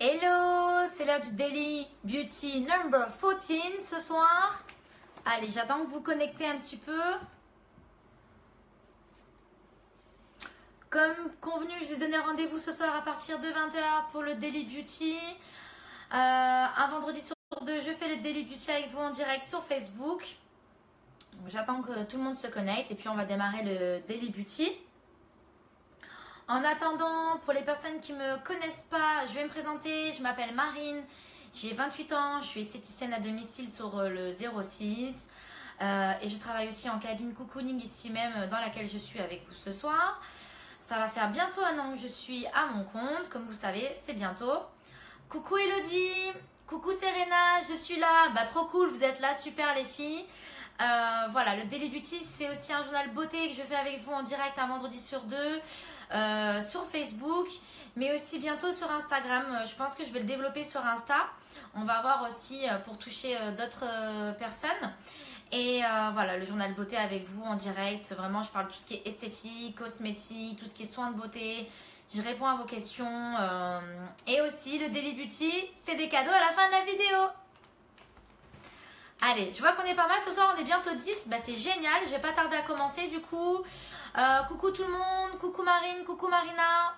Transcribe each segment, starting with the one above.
Hello, c'est l'heure du Daily Beauty number 14 ce soir. Allez, j'attends que vous connectez un petit peu. Comme convenu, je vous ai donné rendez-vous ce soir à partir de 20 h pour le Daily Beauty. Un vendredi sur deux, je fais le Daily Beauty avec vous en direct sur Facebook. J'attends que tout le monde se connecte et puis on va démarrer le Daily Beauty. En attendant, pour les personnes qui ne me connaissent pas, je vais me présenter. Je m'appelle Marine, j'ai 28 ans, je suis esthéticienne à domicile sur le 06 et je travaille aussi en cabine cocooning ici même dans laquelle je suis avec vous ce soir. Ça va faire bientôt un an que je suis à mon compte, comme vous savez, c'est bientôt. Coucou Elodie, coucou Serena, je suis là, bah trop cool, vous êtes là, super les filles. Voilà, le Daily Beauty c'est aussi un journal beauté que je fais avec vous en direct un vendredi sur deux. Sur Facebook, mais aussi bientôt sur Instagram. Je pense que je vais le développer sur Insta. On va voir aussi pour toucher d'autres personnes. Et voilà, le journal beauté avec vous en direct. Vraiment, je parle de tout ce qui est esthétique, cosmétique, tout ce qui est soins de beauté. Je réponds à vos questions. Et aussi, le Daily Beauty, c'est des cadeaux à la fin de la vidéo. Allez, je vois qu'on est pas mal. Ce soir, on est bientôt 10. Bah, c'est génial. Je vais pas tarder à commencer du coup. Coucou tout le monde, coucou Marine, coucou Marina.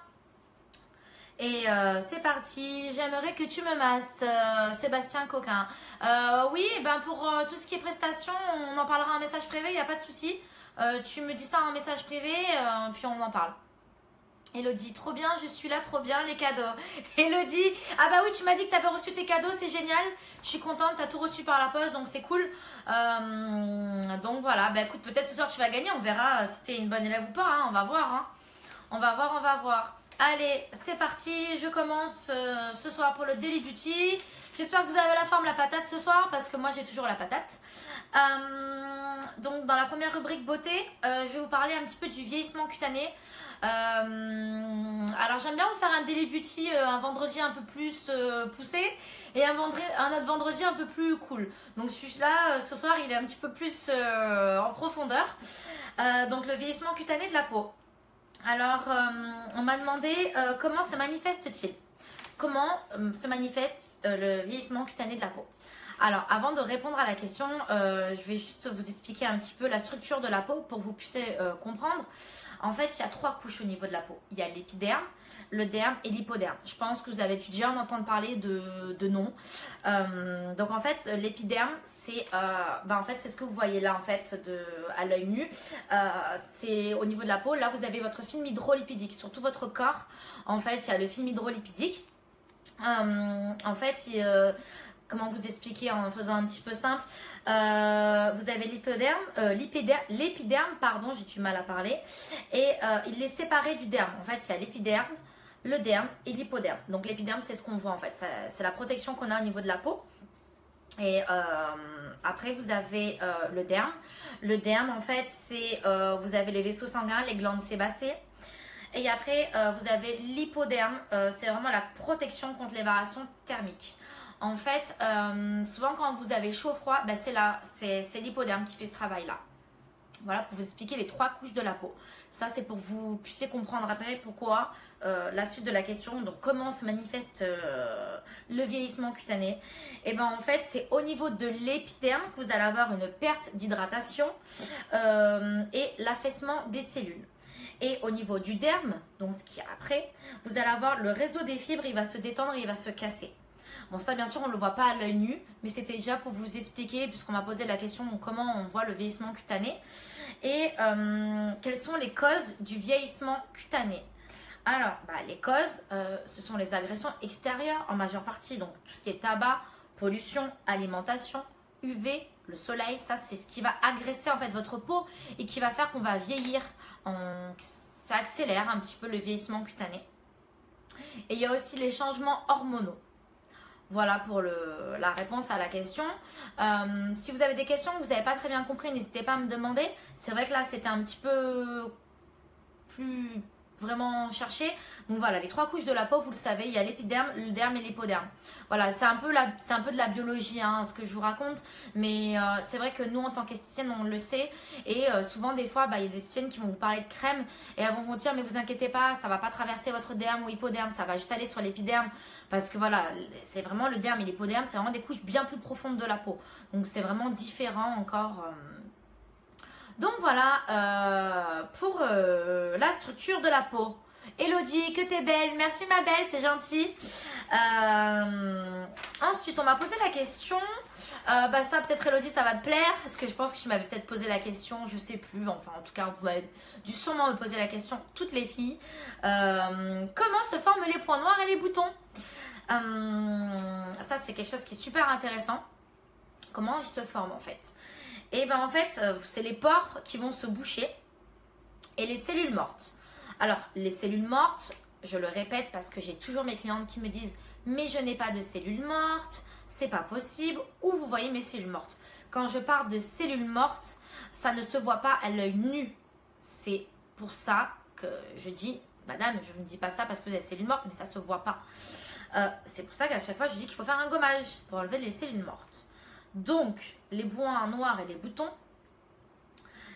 Et c'est parti, j'aimerais que tu me masses, Sébastien Coquin. Oui, ben pour tout ce qui est prestations, on en parlera en message privé, il n'y a pas de souci. Tu me dis ça en message privé, puis on en parle. Elodie, trop bien, je suis là, trop bien, les cadeaux. Elodie, ah bah oui, tu m'as dit que tu avais reçu tes cadeaux, c'est génial. Je suis contente, tu as tout reçu par la poste, donc c'est cool. Donc voilà, bah écoute, peut-être ce soir tu vas gagner, on verra si tu es une bonne élève ou pas, hein, on va voir. Hein. On va voir, on va voir. Allez, c'est parti, je commence ce soir pour le Daily Beauty. J'espère que vous avez la forme, la patate ce soir, parce que moi j'ai toujours la patate. Donc dans la première rubrique beauté, je vais vous parler un petit peu du vieillissement cutané. Alors j'aime bien vous faire un Daily Beauty un vendredi un peu plus poussé et un autre vendredi un peu plus cool. Donc celui-là ce soir il est un petit peu plus en profondeur. Donc le vieillissement cutané de la peau. Alors on m'a demandé comment se manifeste-t-il? Comment se manifeste le vieillissement cutané de la peau? Alors avant de répondre à la question, je vais juste vous expliquer un petit peu la structure de la peau pour que vous puissiez comprendre. En fait, il y a 3 couches au niveau de la peau. Il y a l'épiderme, le derme et l'hypoderme. Je pense que vous avez dû déjà en entendre parler de nom. Donc en fait, l'épiderme, c'est ce que vous voyez là en fait à l'œil nu. C'est au niveau de la peau. Là, vous avez votre film hydrolipidique sur tout votre corps. En fait, il y a le film hydrolipidique. En fait, comment vous expliquer en faisant un petit peu simple, vous avez l'épiderme, pardon, j'ai du mal à parler, et il est séparé du derme. En fait, il y a l'épiderme, le derme et l'hypoderme. Donc l'épiderme, c'est ce qu'on voit en fait, c'est la protection qu'on a au niveau de la peau. Et après, vous avez le derme. Le derme, en fait, c'est vous avez les vaisseaux sanguins, les glandes sébacées. Et après, vous avez l'hypoderme, c'est vraiment la protection contre les variations thermiques. En fait, souvent quand vous avez chaud-froid, ben c'est l'hypoderme qui fait ce travail-là. Voilà, pour vous expliquer les 3 couches de la peau. Ça, c'est pour que vous puissiez comprendre après pourquoi la suite de la question. Donc, comment se manifeste le vieillissement cutané? Et ben en fait, c'est au niveau de l'épiderme que vous allez avoir une perte d'hydratation et l'affaissement des cellules. Et au niveau du derme, donc ce qui est après, vous allez avoir le réseau des fibres, il va se détendre et il va se casser. Bon, ça, bien sûr, on ne le voit pas à l'œil nu, mais c'était déjà pour vous expliquer, puisqu'on m'a posé la question, comment on voit le vieillissement cutané et quelles sont les causes du vieillissement cutané. Alors, les causes, ce sont les agressions extérieures en majeure partie, donc tout ce qui est tabac, pollution, alimentation, UV, le soleil, ça, c'est ce qui va agresser en fait votre peau et qui va faire qu'on va vieillir. Ça accélère un petit peu le vieillissement cutané. Et il y a aussi les changements hormonaux. Voilà pour la réponse à la question. Si vous avez des questions que vous n'avez pas très bien compris, n'hésitez pas à me demander. C'est vrai que là, c'était un petit peu plus vraiment chercher. Donc voilà, les 3 couches de la peau, vous le savez, il y a l'épiderme, le derme et l'hypoderme. Voilà, c'est un peu de la biologie, hein, ce que je vous raconte. Mais c'est vrai que nous, en tant qu'esthéticienne, on le sait. Et souvent, des fois, il y a des esthéticiennes qui vont vous parler de crème et elles vont vous dire, mais vous inquiétez pas, ça va pas traverser votre derme ou hypoderme, ça va juste aller sur l'épiderme. Parce que voilà, c'est vraiment le derme et l'hypoderme, c'est vraiment des couches bien plus profondes de la peau. Donc c'est vraiment différent encore. Donc voilà, pour la structure de la peau. Elodie, que t'es belle. Merci ma belle, c'est gentil. Ensuite, on m'a posé la question. Ça, peut-être Elodie, ça va te plaire. Parce que je pense que tu m'avais peut-être posé la question, je sais plus. Enfin, en tout cas, vous m'avez dû sûrement me poser la question, toutes les filles. Comment se forment les points noirs et les boutons? Ça, c'est quelque chose qui est super intéressant. Comment ils se forment en fait? Et ben en fait, c'est les pores qui vont se boucher et les cellules mortes. Alors, les cellules mortes, je le répète parce que j'ai toujours mes clientes qui me disent « Mais je n'ai pas de cellules mortes, c'est pas possible. » Où vous voyez mes cellules mortes? Quand je parle de cellules mortes, ça ne se voit pas à l'œil nu. C'est pour ça que je dis « Madame, je ne dis pas ça parce que vous avez des cellules mortes, mais ça ne se voit pas. » C'est pour ça qu'à chaque fois, je dis qu'il faut faire un gommage pour enlever les cellules mortes. Donc, les points noirs et les boutons,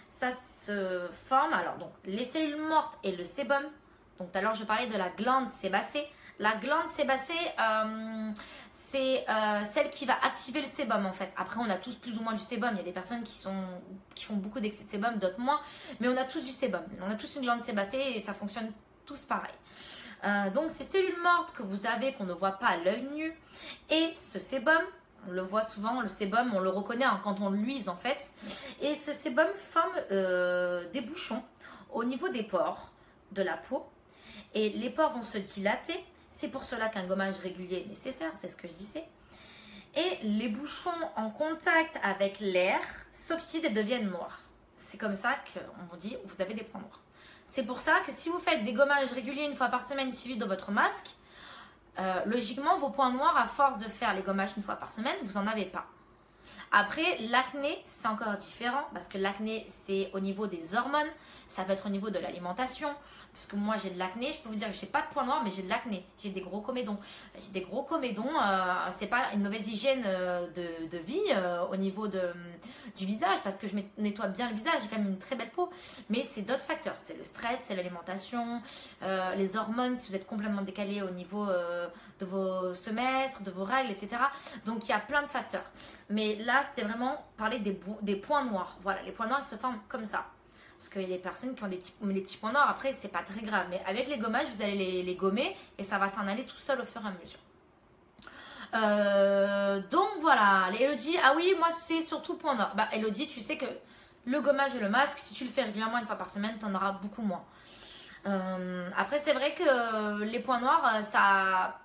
ça se forme. Alors, donc, les cellules mortes et le sébum. Donc, tout à l'heure, je parlais de la glande sébacée. La glande sébacée, c'est celle qui va activer le sébum, en fait. Après, on a tous plus ou moins du sébum. Il y a des personnes qui font beaucoup d'excès de sébum, d'autres moins. Mais on a tous du sébum. On a tous une glande sébacée et ça fonctionne tous pareil. Donc, ces cellules mortes que vous avez, qu'on ne voit pas à l'œil nu, et ce sébum, on le voit souvent, le sébum, on le reconnaît quand on l'uise en fait. Et ce sébum forme des bouchons au niveau des pores de la peau. Et les pores vont se dilater. C'est pour cela qu'un gommage régulier est nécessaire, c'est ce que je disais. Et les bouchons en contact avec l'air s'oxydent et deviennent noirs. C'est comme ça qu'on vous dit, vous avez des points noirs. C'est pour ça que si vous faites des gommages réguliers 1 fois par semaine suivis de votre masque, logiquement, vos points noirs, à force de faire les gommages 1 fois par semaine, vous n'en avez pas. Après, l'acné, c'est encore différent parce que l'acné, c'est au niveau des hormones, ça peut être au niveau de l'alimentation. Parce que moi, j'ai de l'acné, je peux vous dire que je n'ai pas de points noirs, mais j'ai de l'acné. J'ai des gros comédons. J'ai des gros comédons, c'est pas une mauvaise hygiène de vie au niveau du visage parce que je nettoie bien le visage, j'ai quand même une très belle peau. Mais c'est d'autres facteurs, c'est le stress, c'est l'alimentation, les hormones, si vous êtes complètement décalé au niveau de vos semestres, de vos règles, etc. Donc, il y a plein de facteurs. Mais là, c'était vraiment parler des points noirs. Voilà, les points noirs, ils se forment comme ça. Parce qu'il y a des personnes qui ont des petits points noirs. Après, c'est pas très grave. Mais avec les gommages, vous allez les gommer et ça va s'en aller tout seul au fur et à mesure. Donc voilà. Elodie, ah oui, moi c'est surtout point noir. Bah, Elodie, tu sais que le gommage et le masque, si tu le fais régulièrement 1 fois par semaine, tu en auras beaucoup moins. Après, c'est vrai que les points noirs, ça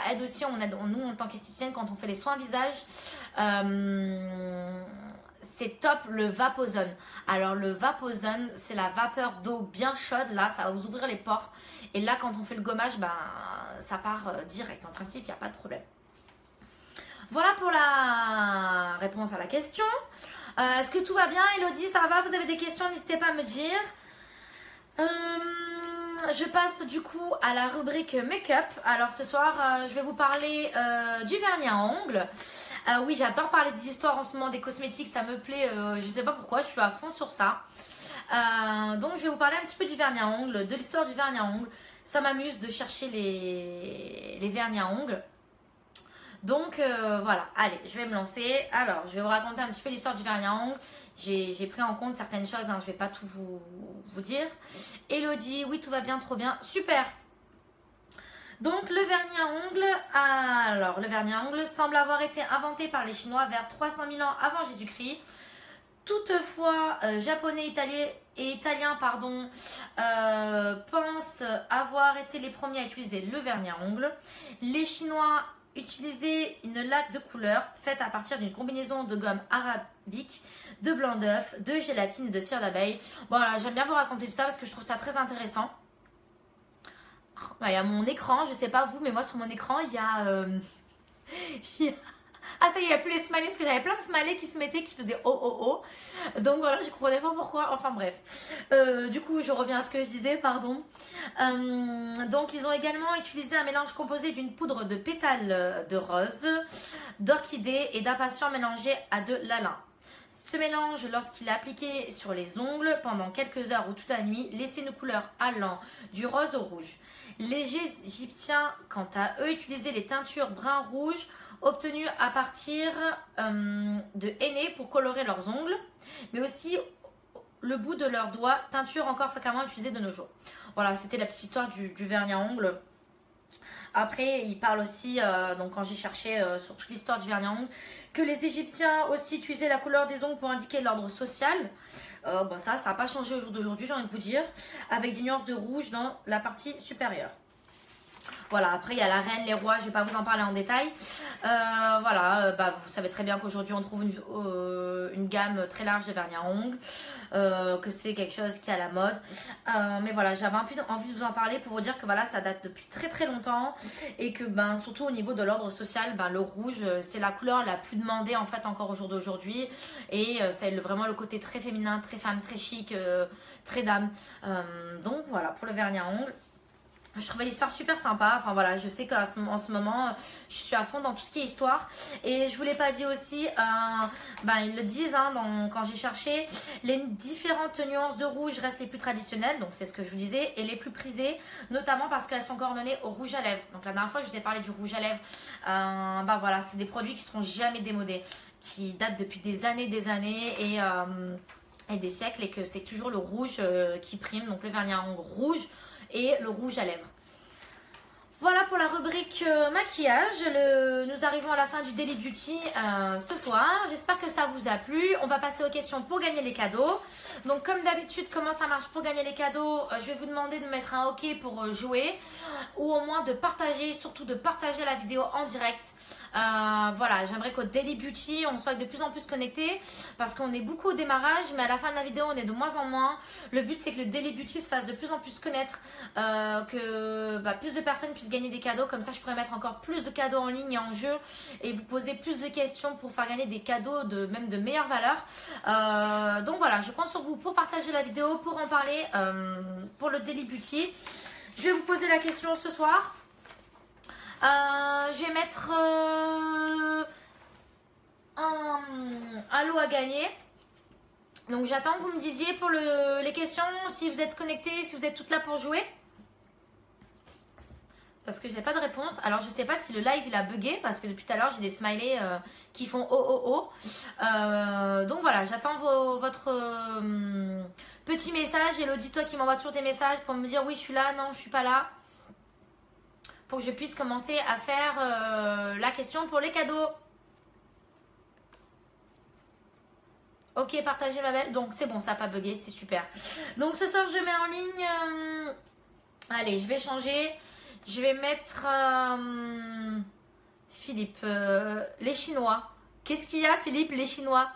aide aussi. Nous, en tant qu'esthéticienne, quand on fait les soins visage, c'est top le Vapozone. Alors le Vapozone, c'est la vapeur d'eau bien chaude. Là, ça va vous ouvrir les pores. Et là, quand on fait le gommage, ça part direct. En principe, il n'y a pas de problème. Voilà pour la réponse à la question. Est-ce que tout va bien, Elodie? Ça va? Vous avez des questions? N'hésitez pas à me dire. Je passe du coup à la rubrique make-up. Alors ce soir, je vais vous parler du vernis à ongles. Oui, j'adore parler des histoires en ce moment, des cosmétiques, ça me plaît. Je ne sais pas pourquoi, je suis à fond sur ça. Donc je vais vous parler un petit peu du vernis à ongles, de l'histoire du vernis à ongles. Ça m'amuse de chercher les vernis à ongles. Donc voilà, allez, je vais me lancer. Alors, je vais vous raconter un petit peu l'histoire du vernis à ongles. J'ai pris en compte certaines choses, hein, je ne vais pas tout vous dire. Elodie, oui, tout va bien, trop bien, super. Donc le vernis à ongles, alors le vernis à ongles semble avoir été inventé par les Chinois vers 300 000 ans avant Jésus-Christ. Toutefois, Japonais et Italiens pensent avoir été les premiers à utiliser le vernis à ongles. Les Chinois utilisaient une laque de couleur faite à partir d'une combinaison de gomme arabique, de blanc d'œuf, de gélatine et de cire d'abeille. Voilà, j'aime bien vous raconter tout ça parce que je trouve ça très intéressant. Il y a mon écran, je sais pas vous, mais moi sur mon écran, il y a Ah ça y est, il n'y a plus les smileys parce que j'avais plein de smileys qui se mettaient, qui faisaient oh oh oh. Donc voilà, je comprenais pas pourquoi. Enfin bref. Du coup, je reviens à ce que je disais, pardon. Donc ils ont également utilisé un mélange composé d'une poudre de pétales de rose, d'orchidée et d'impatiens mélangés à de l'alun. Ce mélange, lorsqu'il est appliqué sur les ongles pendant quelques heures ou toute la nuit, laissait une couleur allant du rose au rouge. Les Égyptiens, quant à eux, utilisaient les teintures brun-rouge obtenues à partir de henné pour colorer leurs ongles, mais aussi le bout de leurs doigts, teinture encore fréquemment utilisée de nos jours. Voilà, c'était la petite histoire du vernis à ongles. Après, il parle aussi, donc quand j'ai cherché sur toute l'histoire du vernis à ongles, que les Égyptiens aussi utilisaient la couleur des ongles pour indiquer l'ordre social. Bon, ça n'a pas changé au jour d'aujourd'hui, j'ai envie de vous dire, avec des nuances de rouge dans la partie supérieure. Voilà, après il y a la reine, les rois, je ne vais pas vous en parler en détail. Voilà, vous savez très bien qu'aujourd'hui on trouve une gamme très large de vernis à ongles, que c'est quelque chose qui est à la mode. Mais voilà, j'avais un peu envie de vous en parler pour vous dire que voilà, ça date depuis très très longtemps et que surtout au niveau de l'ordre social, le rouge c'est la couleur la plus demandée en fait encore au jour d'aujourd'hui et c'est vraiment le côté très féminin, très femme, très chic, très dame. Donc voilà pour le vernis à ongles. Je trouvais l'histoire super sympa. Enfin voilà, je sais qu'en ce moment, je suis à fond dans tout ce qui est histoire. Et je vous l'ai pas dit aussi, ils le disent quand j'ai cherché, les différentes nuances de rouge restent les plus traditionnelles. Donc c'est ce que je vous disais. Et les plus prisées, notamment parce qu'elles sont coordonnées au rouge à lèvres. Donc la dernière fois, je vous ai parlé du rouge à lèvres. Voilà, c'est des produits qui seront jamais démodés. Qui datent depuis des années et des siècles. Et que c'est toujours le rouge qui prime. Donc le vernis à ongles rouge et le rouge à lèvres. Voilà pour la rubrique maquillage. Nous arrivons à la fin du Daily Beauty ce soir. J'espère que ça vous a plu. On va passer aux questions pour gagner les cadeaux. Donc comme d'habitude, comment ça marche pour gagner les cadeaux? Je vais vous demander de mettre un OK pour jouer ou au moins de partager, surtout de partager la vidéo en direct. Voilà, j'aimerais qu'au Daily Beauty, on soit de plus en plus connectés parce qu'on est beaucoup au démarrage, mais à la fin de la vidéo, on est de moins en moins. Le but, c'est que le Daily Beauty se fasse de plus en plus connaître, que plus de personnes puissent gagner des cadeaux. Comme ça, je pourrais mettre encore plus de cadeaux en ligne et en jeu et vous poser plus de questions pour faire gagner des cadeaux même de meilleure valeur. Donc voilà, je compte sur vous pour partager la vidéo, pour en parler pour le Daily Beauty. Je vais vous poser la question ce soir. Je vais mettre un lot à gagner. Donc j'attends que vous me disiez pour les questions, si vous êtes connectés, si vous êtes toutes là pour jouer. Parce que j'ai pas de réponse. Alors je sais pas si le live il a bugué parce que depuis tout à l'heure j'ai des smileys qui font oh oh oh. Donc voilà, j'attends votre petit message. Elodie, toi qui m'envoie toujours des messages pour me dire oui je suis là, non je suis pas là. Pour que je puisse commencer à faire la question pour les cadeaux. Ok, partagez ma belle. Donc c'est bon, ça n'a pas bugué, c'est super. Donc ce soir, je mets en ligne... Allez, je vais changer. Je vais mettre... Philippe, les Chinois. Qu'est-ce qu'il y a, Philippe, les Chinois?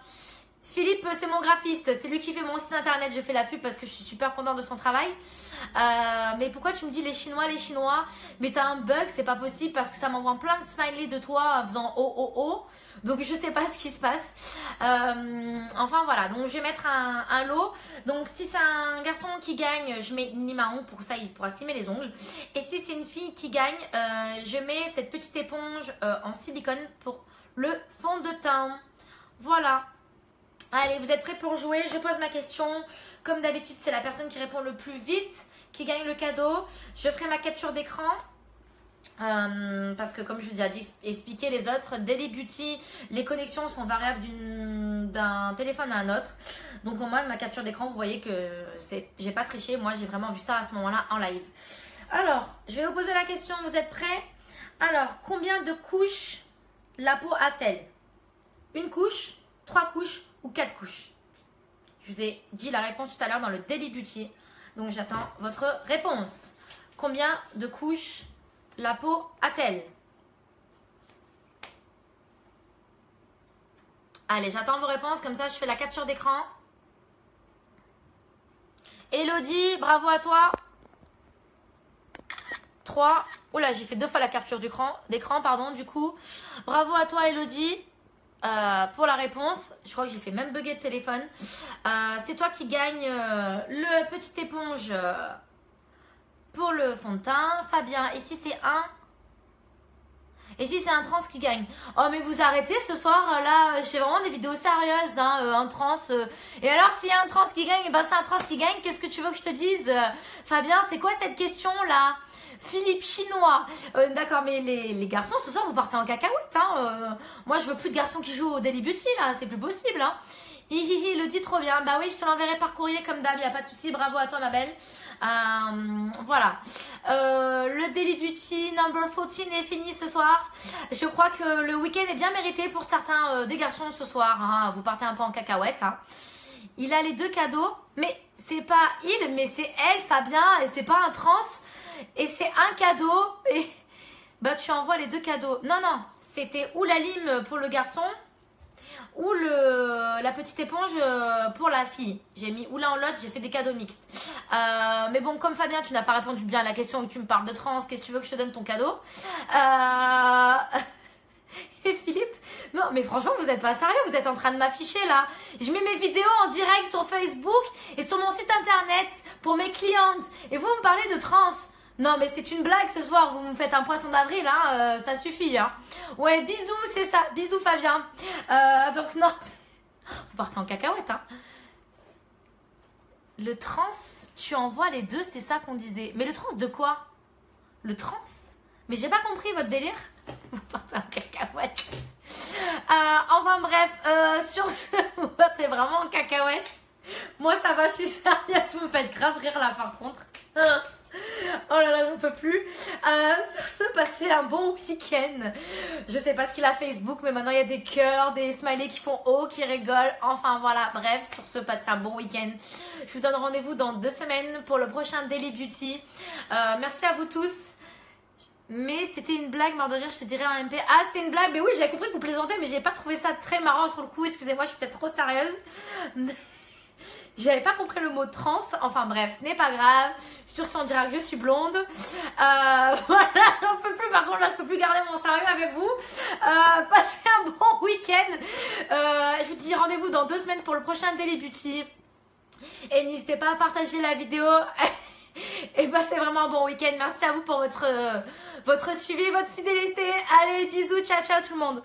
Philippe, c'est mon graphiste, c'est lui qui fait mon site internet, je fais la pub parce que je suis super contente de son travail. Mais pourquoi tu me dis les Chinois? Mais t'as un bug, c'est pas possible parce que ça m'envoie plein de smileys de toi en faisant oh oh oh. Donc je sais pas ce qui se passe. Enfin voilà, donc je vais mettre un lot. Donc si c'est un garçon qui gagne, je mets une lime à ongles, pour ça il pourra se limer les ongles. Et si c'est une fille qui gagne, je mets cette petite éponge en silicone pour le fond de teint. Voilà. Allez, vous êtes prêts pour jouer? Je pose ma question. Comme d'habitude, c'est la personne qui répond le plus vite qui gagne le cadeau. Je ferai ma capture d'écran. Parce que comme je vous ai déjà expliqué les autres, Daily Beauty, les connexions sont variables d'un téléphone à un autre. Donc au moins, ma capture d'écran, vous voyez que j'ai pas triché. Moi, j'ai vraiment vu ça à ce moment-là en live. Alors, je vais vous poser la question. Vous êtes prêts? Alors, combien de couches la peau a-t-elle? Une couche, 3 couches ou 4 couches? Je vous ai dit la réponse tout à l'heure dans le Daily Beauty. Donc j'attends votre réponse. Combien de couches la peau a-t-elle? Allez, j'attends vos réponses. Comme ça, je fais la capture d'écran. Elodie, bravo à toi. 3. Oula, j'ai fait 2 fois la capture d'écran, pardon, du coup. Bravo à toi, Elodie. pour la réponse. Je crois que j'ai fait même bugger le téléphone. C'est toi qui gagne le petit éponge pour le fond de teint. Fabien, et si c'est un trans qui gagne? Oh mais vous arrêtez ce soir, là je fais vraiment des vidéos sérieuses, hein, un trans. Et alors s'il y a un trans qui gagne, ben c'est un trans qui gagne, qu'est-ce que tu veux que je te dise? Fabien, c'est quoi cette question là? Philippe Chinois, d'accord, mais les garçons ce soir vous partez en cacahuète, hein. Moi je veux plus de garçons qui jouent au Daily Beauty là, c'est plus possible, hein. Hihihi, le dit trop bien. Bah oui, je te l'enverrai par courrier comme d'hab, y a pas de souci. Bravo à toi ma belle. Voilà. Le Daily Beauty number 14 est fini ce soir. Je crois que le week-end est bien mérité pour certains des garçons ce soir, hein. Vous partez un peu en cacahuète, hein. Il a les deux cadeaux, mais c'est pas il, mais c'est elle, Fabien, et c'est pas un trans. Et c'est un cadeau. Et bah tu envoies les deux cadeaux. Non, non, c'était ou la lime pour le garçon ou la petite éponge pour la fille. J'ai mis ou l'un ou l'autre, j'ai fait des cadeaux mixtes. Mais bon, comme Fabien, tu n'as pas répondu bien à la question où tu me parles de trans, qu'est-ce que tu veux que je te donne ton cadeau? Et Philippe, non mais franchement vous êtes pas sérieux, vous êtes en train de m'afficher là. Je mets mes vidéos en direct sur Facebook et sur mon site internet pour mes clientes. Et vous me parlez de trans. Non mais c'est une blague ce soir, vous me faites un poisson d'avril, hein, ça suffit, hein. Ouais, bisous, c'est ça, bisous Fabien. Donc non, vous partez en cacahuète, hein. Le trans, tu envoies les deux, c'est ça qu'on disait. Mais le trans de quoi? Le trans? Mais j'ai pas compris votre délire. Vous partez en cacahuète. Enfin bref, sur ce, vous partez vraiment en cacahuète. Moi ça va, je suis sérieuse, vous me faites grave rire là par contre. Oh là là, j'en peux plus. Sur ce, passez un bon week-end. Je sais pas ce qu'il a Facebook, mais maintenant il y a des cœurs, des smileys qui font oh, qui rigolent. Enfin voilà, bref, sur ce, passez un bon week-end. Je vous donne rendez-vous dans 2 semaines pour le prochain Daily Beauty. Merci à vous tous. Mais c'était une blague, mort de rire, je te dirais en MP. Ah, c'est une blague, mais oui, j'avais compris que vous plaisantez, mais j'ai pas trouvé ça très marrant sur le coup. Excusez-moi, je suis peut-être trop sérieuse. J'avais pas compris le mot trans. Enfin bref, ce n'est pas grave. Sur ce, on dira que je suis blonde. Voilà, j'en peux plus. Par contre, là, je peux plus garder mon sérieux avec vous. Passez un bon week-end. Je vous dis rendez-vous dans 2 semaines pour le prochain Daily Beauty. Et n'hésitez pas à partager la vidéo. Et passez vraiment un bon week-end. Merci à vous pour votre suivi, votre fidélité. Allez, bisous, ciao, ciao tout le monde.